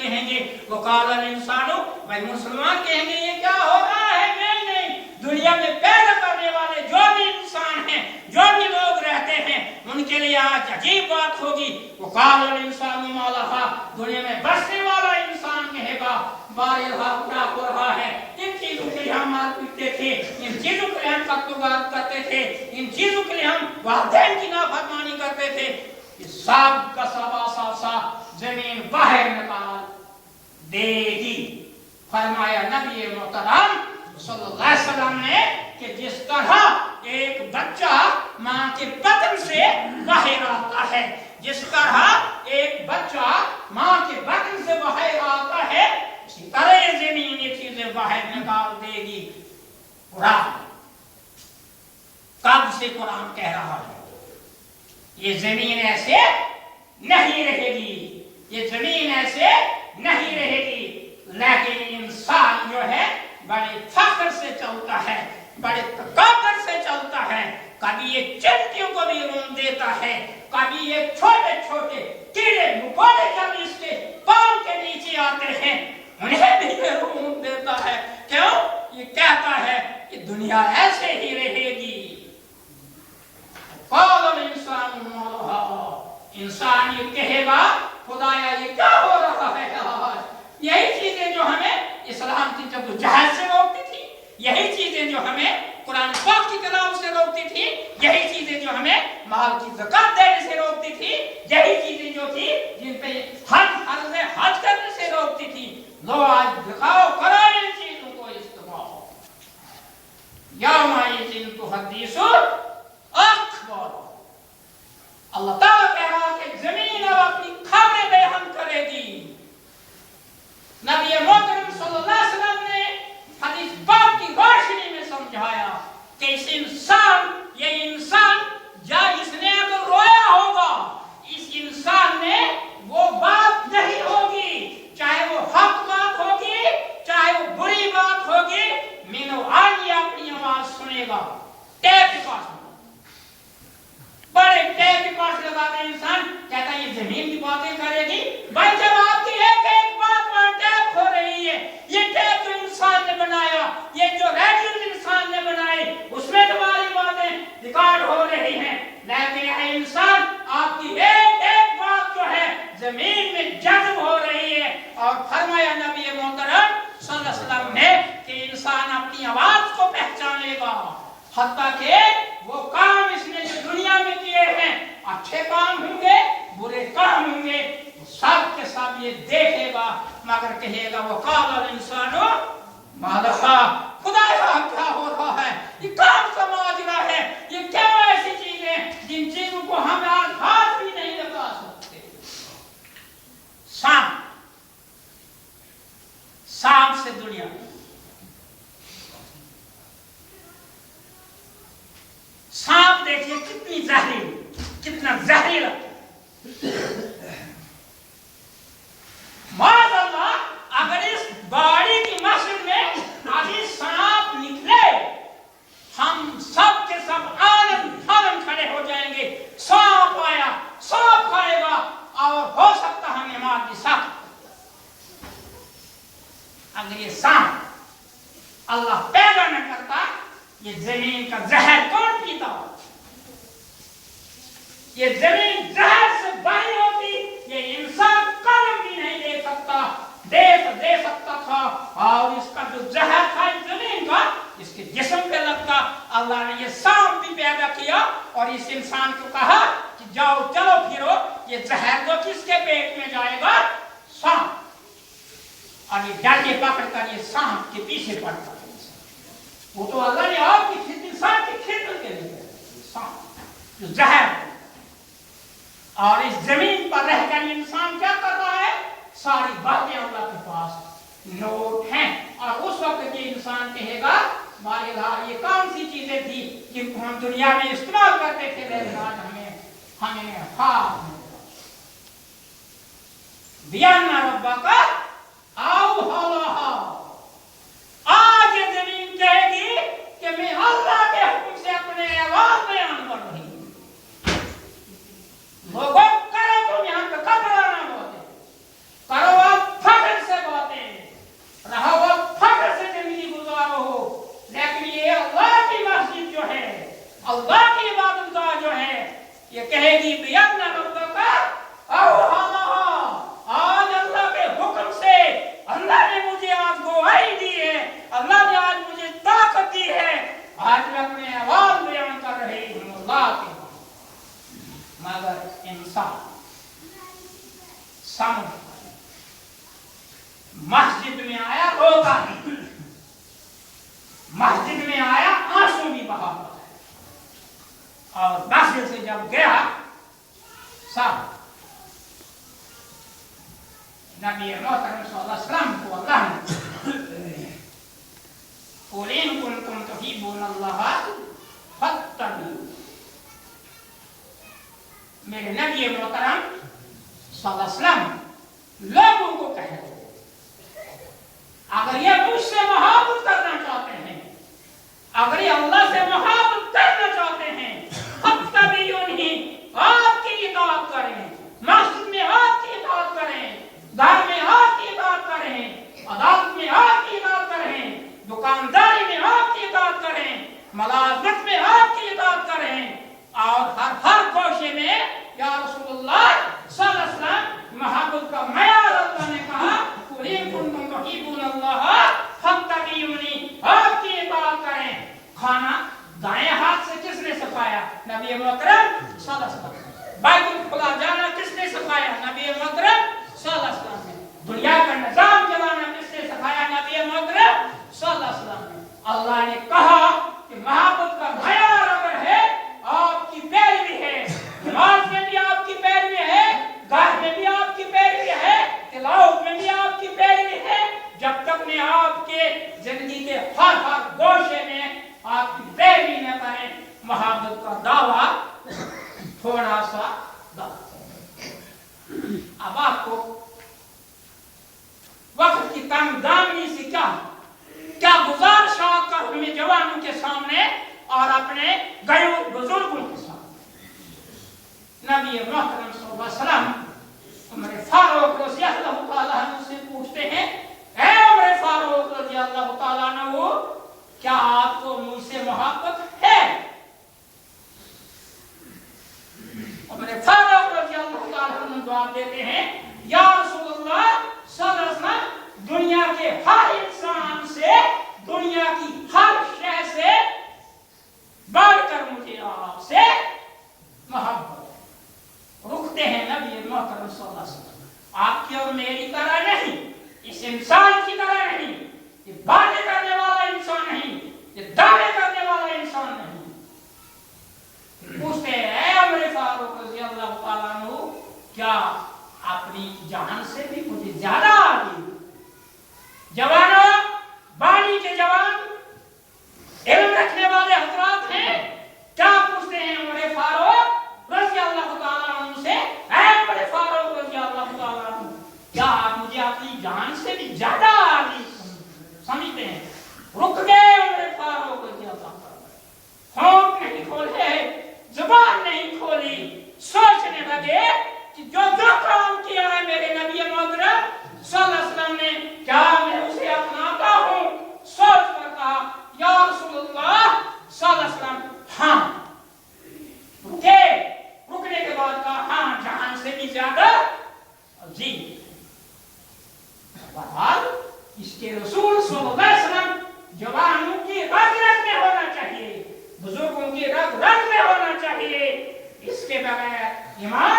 कहेंगे वकाल इंसानो, भाई मुसलमान कहेंगे ये क्या हो रहा है? नहीं, दुनिया में पैदा करने वाले जो भी इंसान हैं, जो भी लोग रहते हैं, उनके लिए आज अजीब बात होगी। वकाल इंसानो मालहा, दुनिया में बसने वाला इंसान कहेगा बारिहा क्या हो रहा है? इन चीजों के लिए हम मार पीटते थे, इन चीजों के लिए हम कत्लगार करते थे, इन चीजों के लिए हम वालिदैन की नाफरमानी करते थे। सब का सबा जमीन बाहर निकाल देगी। फरमाया नबी मोहतरम सल्लल्लाहु अलैहि वसल्लम ने कि जिस तरह एक बच्चा मां के बदन से बाहर आता है, जिस तरह एक बच्चा मां के बदन से बाहर आता है, इसी तरह जमीन ये चीजें बाहर निकाल देगी। कुरान कब से कुरान कह रहा है ये जमीन ऐसे नहीं रहेगी, ये जमीन ऐसे नहीं रहेगी। लेकिन इंसान जो है बड़े फख्र से चलता है, बड़े तकब्बुर से चलता है। कभी ये चींटियों को भी रूम देता है, कभी ये छोटे छोटे कीड़े मकोड़े जब इसके पांव के नीचे आते हैं उन्हें भी ये रूम देता है। क्यों? ये कहता है कि दुनिया ऐसे ही रहेगी। इंसान ये कहेगा खुदाया ये क्या हो रहा है आज? यही चीजें जो हमें इस्लाम की जद्दोजहद से रोकती थी, यही चीजें जो हमें कुरान पाक की तिलावत से रोकती थी, यही चीजें जो हमें माल की ज़कात देने से रोकती थी, यही चीजें जो थी जिन पे हज करने से रोकती थी, लो आज दिखाओ करो इन चीजों को इस्तेमाल। यौमाइज़िन तुहद्दिसु अखबार। अल्लाह ताला कह रहा है कि जमीन अब अपनी खबरें बयान करेगी। नबी मोहतरम सल्लल्लाहु अलैहि वसल्लम ने हदीस बात की रोशनी में समझाया कि इस इंसान, ये इंसान या इसने अगर रोया होगा, इस इंसान ने वो बात नहीं होगी, चाहे वो हक बात होगी, चाहे वो बुरी बात होगी, मीनो आगे अपनी आवाज सुनेगा। टेप रिकॉर्ड, बड़े टेप रिकॉर्ड लगाते इंसान कहता है ये जमीन की बातें करेगी। भाई जब आपकी एक एक बात वहां टेप हो रही है, ये टेप जो इंसान ने बनाया, ये जो रेडियो इंसान ने बनाए, उसमें तुम्हारी बातें रिकॉर्ड हो रही हैं, लेकिन यह इंसान आपकी एक एक बात जो है जमीन में जज्ब हो रही है। और फरमाया नबी मोहतरम सल्लल्लाहु अलैहि वसल्लम ने कि इंसान अपनी आवाज को पहचानेगा, हत्ता के वो काम इसने जो दुनिया में किए हैं, अच्छे काम होंगे, बुरे काम होंगे, सब के सब ये देखेगा, मगर कहेगा वो काल इंसानो मालहा, खुदाया क्या हो रहा है? ये काम का माजरा है, ये क्या ऐसी चीजें जिन चीजों को हम आज हाथ भी नहीं लगा सकते। सांप से दुनिया, सांप देखिए कितनी जहरीली, कितना जहरीला। माज़अल्लाह अगर इस बाड़ी की मस्जिद में अभी सांप निकले, हम सब के सब आनंद खड़े हो जाएंगे। सांप आया, सांप खाएगा, और हो सकता है हमें मार भी सकता। अगर ये सांप अल्लाह पैदा न करता, ये जमीन का जहर कौन पीता? ये जमीन जहर से भरी होती, ये इंसान कदम भी नहीं दे सकता था। और इसका जो जहर था इस जमीन का, इसके जिस्म पे लगता। अल्लाह ने ये सांप भी पैदा किया और इस इंसान को कहा कि जाओ चलो फिरो, ये जहर तो किसके पेट में जाएगा? सांप। और ये डंडे पकड़कर ये सांप के पीछे पड़ता। वो तो अल्लाह ने आपकी इंसान की खिदमत के लिए सांप जो जहर। और इस जमीन पर रहकर इंसान क्या कर रहा है? सारी बातें अल्लाह के पास नोट हैं। और उस वक्त ये इंसान कहेगा मारेगा ये कौन सी चीजें थी जिनको हम दुनिया में इस्तेमाल करते थे, लेकिन आज हमें बियाना रब्बा का आओ हलाहा। आज ये जमीन कहेगी कि मैं अल्लाह के हुक्म से अपने आवाज बयान कर रही हूं। लोगों करो तुम यहां पे कब्राना बोलते करो, आप फट इंसान सामने मस्जिद में आया, रोता नहीं, मस्जिद में आया आंसू भी बहा, और मस्जिद से जब गया सब नबी मोहतरम सल्लल्लाहु अलैहि वसल्लम को अल्लाह ने कुल इन कुंतुम तुहिब्बूनल्लाह फत्तबिऊनी, मेरे नबी मोहतरम सल्लल्लाहु अलैहि वसल्लम लोगों को कह दो, अगर ये मुझसे मोहब्बत करना चाहते हैं, अगर ये अल्लाह से मोहब्बत करना चाहते हैं, फत्तबिऊनी, आपकी इताअत करें, मस्जिद में आपकी इताअत करें, घर में आपकी इताअत करें, अदालत में आपकी इताअत करें, दुकानदारी में आपकी इताअत करें, मलाजमत में आपकी इताअत करें, और हर गोशे में या रसूलुल्लाह सल्लल्लाहु अलैहि वसल्लम मोहब्बत का मयार अल्लाह ने कहा कुल इन कुंतुम तुहिब्बूनल्लाह फत्तबिऊनी, आपकी इताअत करें। खाना दाएं हाथ से किसने सिखाया? नबी मोहतरम सल्लल्लाहु अलैहि वसल्लम। बैतुल खुला जाना किसने सिखाया? नबी मोहतरम सल्लल्लाहु अलैहि वसल्लम ने। दुनिया का निजाम चलाना किसने सिखाया? नबी मोहतरम सल्लल्लाहु अलैहि वसल्लम ने। अल्लाह ने कहा कि मोहब्बत का मयार अगर है, आपकी पैरवी है, नमाज में भी आपकी पैरवी है, घर में भी आपकी पैरवी है, तिलावत में भी आपकी पैरवी है, जब तक मैं आपके जिंदगी के हर गोशे में आपकी पैरवी न करें, मोहब्बत का दावा थोड़ा सा दावा। अब आपको वक्त की तंगदानी से क्या गुजारिश कर हमें जवानों के सामने और अपने गए बुजुर्गों के सामने। नबी मोहतरम सल्लल्लाहु अलैहि वसल्लम उमर फारूक रज़ियल्लाहु ताला अन्हु से पूछते हैं, ऐ उमर फारूक रज़ियल्लाहु ताला अन्हु, क्या आपको मुझसे मोहब्बत है? उमर फारूक रज़ियल्लाहु ताला अन्हु जवाब देते हैं, या रसूलुल्लाह सल्लल्लाहु अलैहि वसल्लम, दुनिया के हर इंसान से, दुनिया की हर शय से बढ़कर मुझे आपसे मोहब्बत है। रुकते हैं नबी मोहतरम सल्लल्लाहु अलैहि वसल्लम, आपकी और मेरी तरह नहीं, इस इंसान की तरह नहीं, ये बातें करने वाला इंसान नहीं, ये दावे करने वाला इंसान नहीं। पूछते हैं उमर फारूक रज़ियल्लाहु ताला अन्हु, क्या अपनी जान से भी मुझे ज्यादा आगे? जवानों, बानी के जवान, इल्म रखने वाले हजरात हैं, क्या पूछते हैं उमर फारूक रज़ियल्लाहु ताला अन्हु से, ऐ उमर फारूक रज़ियल्लाहु ताला अन्हु, क्या आप मुझे अपनी जान से भी ज्यादा आगे समझते हैं? रुक गए उमर फारूक रज़ियल्लाहु ताला, होंठ नहीं खोले, जुबान नहीं खोली, सोचने लगे कि जो काम किया है मेरे नबी मोहतरम सल्लल्लाहु अलैहि वसल्लम ने, क्या मैं उसे अपनाता हूं? सोच कर कहा, या रसूलुल्लाह सल्लल्लाहु अलैहि वसल्लम, हाँ। रुकने के बाद कहा, हाँ, जान से भी ज्यादा जी। बहरहाल इसके रसूल सल्लल्लाहु अलैहि वसल्लम जवानों की रग रग में होना चाहिए, बुजुर्गों की रग रग में होना चाहिए, इसके बगैर ईमान